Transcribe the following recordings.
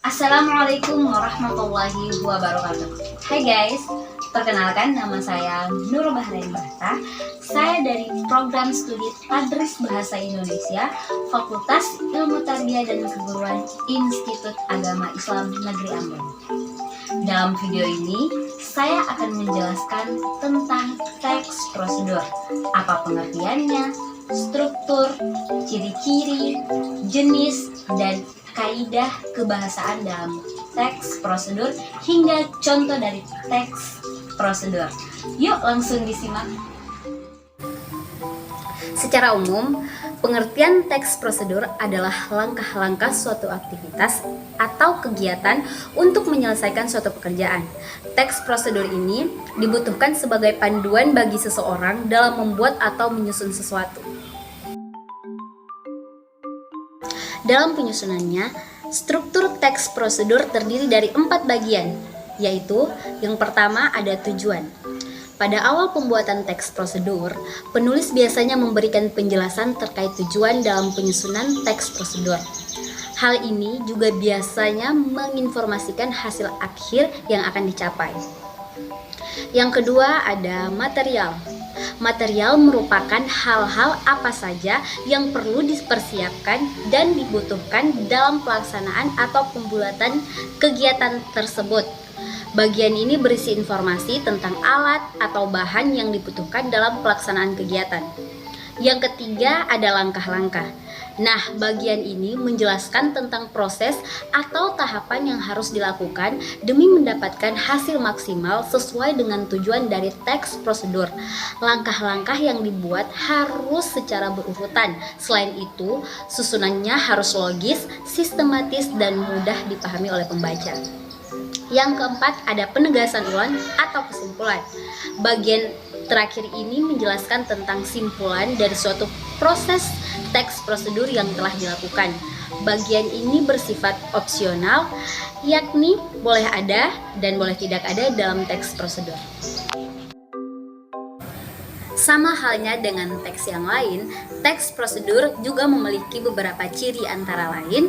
Assalamualaikum warahmatullahi wabarakatuh. Hai guys, perkenalkan nama saya Nur Bahrain Bahta. Saya dari program studi Tadris Bahasa Indonesia, Fakultas Ilmu Tarbiyah dan Keguruan Institut Agama Islam Negeri Ambon. Dalam video ini, saya akan menjelaskan tentang teks prosedur, apa pengertiannya, struktur, ciri-ciri, jenis, dan kaidah kebahasaan dalam teks prosedur hingga contoh dari teks prosedur. Yuk langsung disimak. Secara umum, pengertian teks prosedur adalah langkah-langkah suatu aktivitas atau kegiatan untuk menyelesaikan suatu pekerjaan. Teks prosedur ini dibutuhkan sebagai panduan bagi seseorang dalam membuat atau menyusun sesuatu. Dalam penyusunannya, struktur teks prosedur terdiri dari 4 bagian, yaitu yang pertama ada tujuan. Pada awal pembuatan teks prosedur, penulis biasanya memberikan penjelasan terkait tujuan dalam penyusunan teks prosedur. Hal ini juga biasanya menginformasikan hasil akhir yang akan dicapai. Yang kedua ada material. Material merupakan hal-hal apa saja yang perlu dipersiapkan dan dibutuhkan dalam pelaksanaan atau pembuatan kegiatan tersebut. Bagian ini berisi informasi tentang alat atau bahan yang dibutuhkan dalam pelaksanaan kegiatan. Yang ketiga ada langkah-langkah. Nah, bagian ini menjelaskan tentang proses atau tahapan yang harus dilakukan demi mendapatkan hasil maksimal sesuai dengan tujuan dari teks prosedur. Langkah-langkah yang dibuat harus secara berurutan. Selain itu, susunannya harus logis, sistematis, dan mudah dipahami oleh pembaca. Yang keempat ada penegasan ulang atau kesimpulan. Bagian terakhir ini menjelaskan tentang simpulan dari suatu proses teks prosedur yang telah dilakukan. Bagian ini bersifat opsional, yakni boleh ada dan boleh tidak ada dalam teks prosedur. Sama halnya dengan teks yang lain, teks prosedur juga memiliki beberapa ciri antara lain.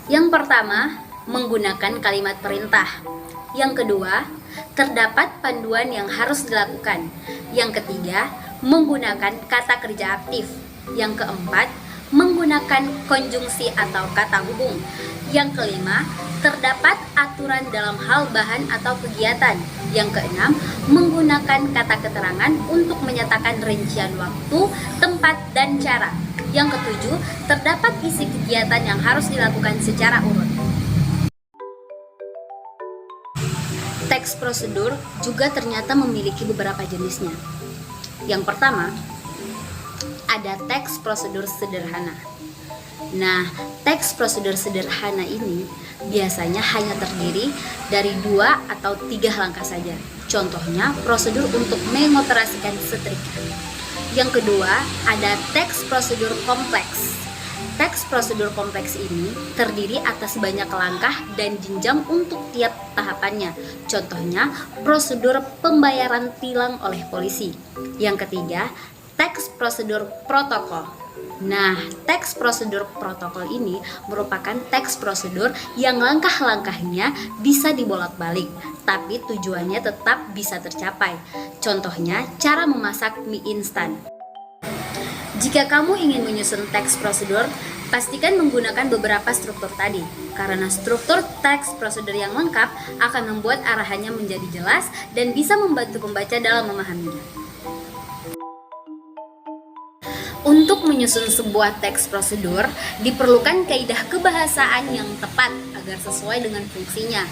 Yang pertama, menggunakan kalimat perintah. Yang kedua, terdapat panduan yang harus dilakukan. Yang ketiga, menggunakan kata kerja aktif. Yang keempat, menggunakan konjungsi atau kata hubung. Yang kelima, terdapat aturan dalam hal bahan atau kegiatan. Yang keenam, menggunakan kata keterangan untuk menyatakan rincian waktu, tempat, dan cara. Yang ketujuh, terdapat isi kegiatan yang harus dilakukan secara urut. Teks prosedur juga ternyata memiliki beberapa jenisnya. Yang pertama, ada teks prosedur sederhana. Nah, teks prosedur sederhana ini biasanya hanya terdiri dari 2 atau 3 langkah saja. Contohnya, prosedur untuk mengoperasikan setrika. Yang kedua, ada teks prosedur kompleks. Teks prosedur kompleks ini terdiri atas banyak langkah dan jenjang untuk tiap tahapannya. Contohnya, prosedur pembayaran tilang oleh polisi. Yang ketiga, teks prosedur protokol. Nah, teks prosedur protokol ini merupakan teks prosedur yang langkah-langkahnya bisa dibolak-balik, tapi tujuannya tetap bisa tercapai. Contohnya, cara memasak mie instan. Jika kamu ingin menyusun teks prosedur, pastikan menggunakan beberapa struktur tadi, karena struktur teks prosedur yang lengkap akan membuat arahannya menjadi jelas dan bisa membantu pembaca dalam memahaminya. Untuk menyusun sebuah teks prosedur, diperlukan kaidah kebahasaan yang tepat agar sesuai dengan fungsinya.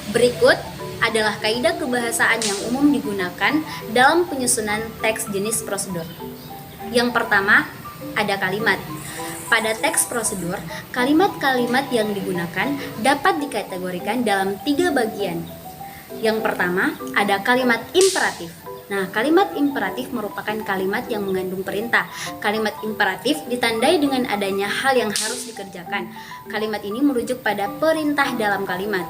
Berikut adalah kaidah kebahasaan yang umum digunakan dalam penyusunan teks jenis prosedur. Yang pertama, ada kalimat. Pada teks prosedur, kalimat-kalimat yang digunakan dapat dikategorikan dalam 3 bagian. Yang pertama, ada kalimat imperatif. Nah, kalimat imperatif merupakan kalimat yang mengandung perintah. Kalimat imperatif ditandai dengan adanya hal yang harus dikerjakan. Kalimat ini merujuk pada perintah dalam kalimat.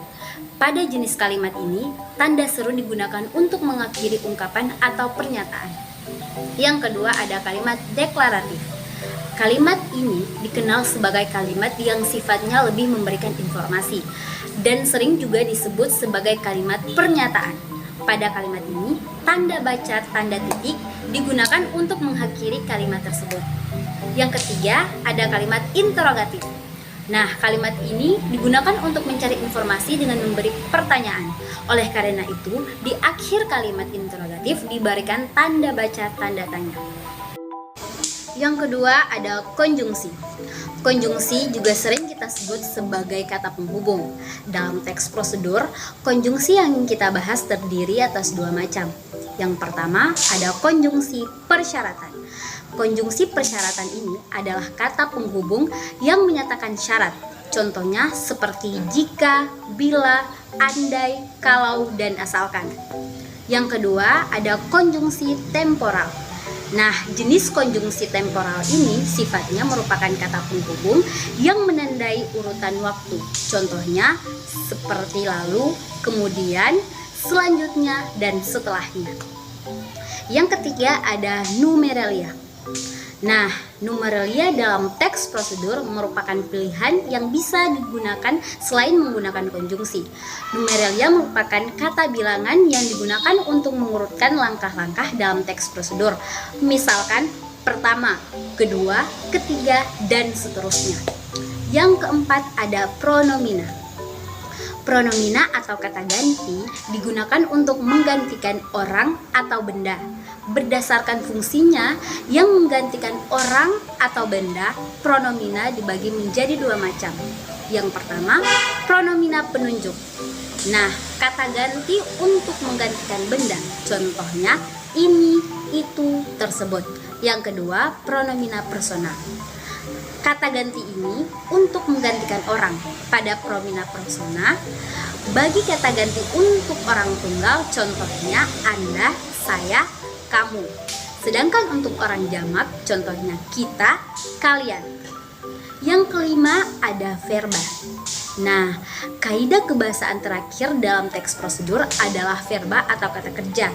Pada jenis kalimat ini, tanda seru digunakan untuk mengakhiri ungkapan atau pernyataan. Yang kedua ada kalimat deklaratif. Kalimat ini dikenal sebagai kalimat yang sifatnya lebih memberikan informasi. dan sering juga disebut sebagai kalimat pernyataan. Pada kalimat ini, tanda baca tanda titik digunakan untuk mengakhiri kalimat tersebut. Yang ketiga, ada kalimat interrogatif. Nah, kalimat ini digunakan untuk mencari informasi dengan memberi pertanyaan. Oleh karena itu, di akhir kalimat interrogatif diberikan tanda baca tanda tanya. Yang kedua, ada konjungsi. Konjungsi juga sering kita sebut sebagai kata penghubung. Dalam teks prosedur, konjungsi yang kita bahas terdiri atas dua macam. Yang pertama, ada konjungsi persyaratan. Konjungsi persyaratan ini adalah kata penghubung yang menyatakan syarat. Contohnya seperti jika, bila, andai, kalau, dan asalkan. Yang kedua, ada konjungsi temporal. Nah, jenis konjungsi temporal ini sifatnya merupakan kata penghubung yang menandai urutan waktu. Contohnya seperti lalu, kemudian, selanjutnya, dan setelahnya. Yang ketiga ada numeralia. Nah, numeralia dalam teks prosedur merupakan pilihan yang bisa digunakan selain menggunakan konjungsi. Numeralia merupakan kata bilangan yang digunakan untuk mengurutkan langkah-langkah dalam teks prosedur. Misalkan pertama, kedua, ketiga, dan seterusnya. Yang keempat ada pronomina. Pronomina atau kata ganti digunakan untuk menggantikan orang atau benda. Berdasarkan fungsinya yang menggantikan orang atau benda, pronomina dibagi menjadi dua macam. Yang pertama, pronomina penunjuk. Nah, kata ganti untuk menggantikan benda, contohnya ini, itu, tersebut. Yang kedua, pronomina personal. Kata ganti ini untuk menggantikan orang. Pada pronomina persona, bagi kata ganti untuk orang tunggal, contohnya Anda, saya, kamu. Sedangkan untuk orang jamak, contohnya kita, kalian. Yang kelima ada verba. Nah, kaidah kebahasaan terakhir dalam teks prosedur adalah verba atau kata kerja.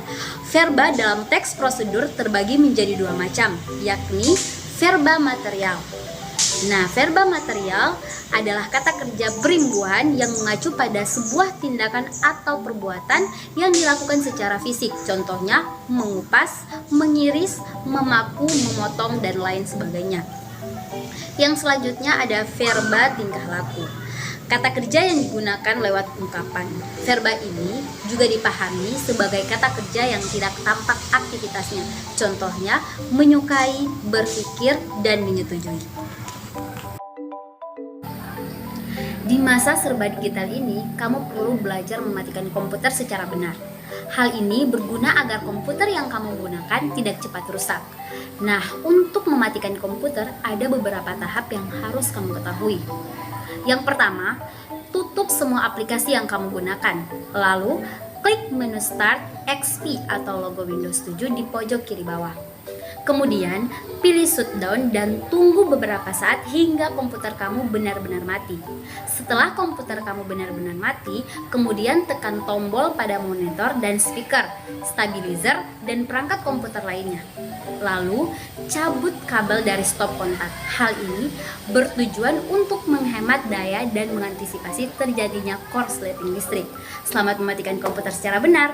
Verba dalam teks prosedur terbagi menjadi dua macam, yakni verba material. Nah, verba material adalah kata kerja berimbuhan yang mengacu pada sebuah tindakan atau perbuatan yang dilakukan secara fisik. Contohnya mengupas, mengiris, memaku, memotong, dan lain sebagainya. Yang selanjutnya ada verba tingkah laku. Kata kerja yang digunakan lewat ungkapan. Verba ini juga dipahami sebagai kata kerja yang tidak tampak aktivitasnya. Contohnya menyukai, berpikir, dan menyetujui. Di masa serba digital ini, kamu perlu belajar mematikan komputer secara benar. Hal ini berguna agar komputer yang kamu gunakan tidak cepat rusak. Nah, untuk mematikan komputer, ada beberapa tahap yang harus kamu ketahui. Yang pertama, tutup semua aplikasi yang kamu gunakan. Lalu, klik menu Start XP atau logo Windows 7 di pojok kiri bawah. Kemudian, pilih shutdown dan tunggu beberapa saat hingga komputer kamu benar-benar mati. Setelah komputer kamu benar-benar mati, kemudian tekan tombol pada monitor dan speaker, stabilizer, dan perangkat komputer lainnya. Lalu, cabut kabel dari stop kontak. Hal ini bertujuan untuk menghemat daya dan mengantisipasi terjadinya korsleting listrik. Selamat mematikan komputer secara benar.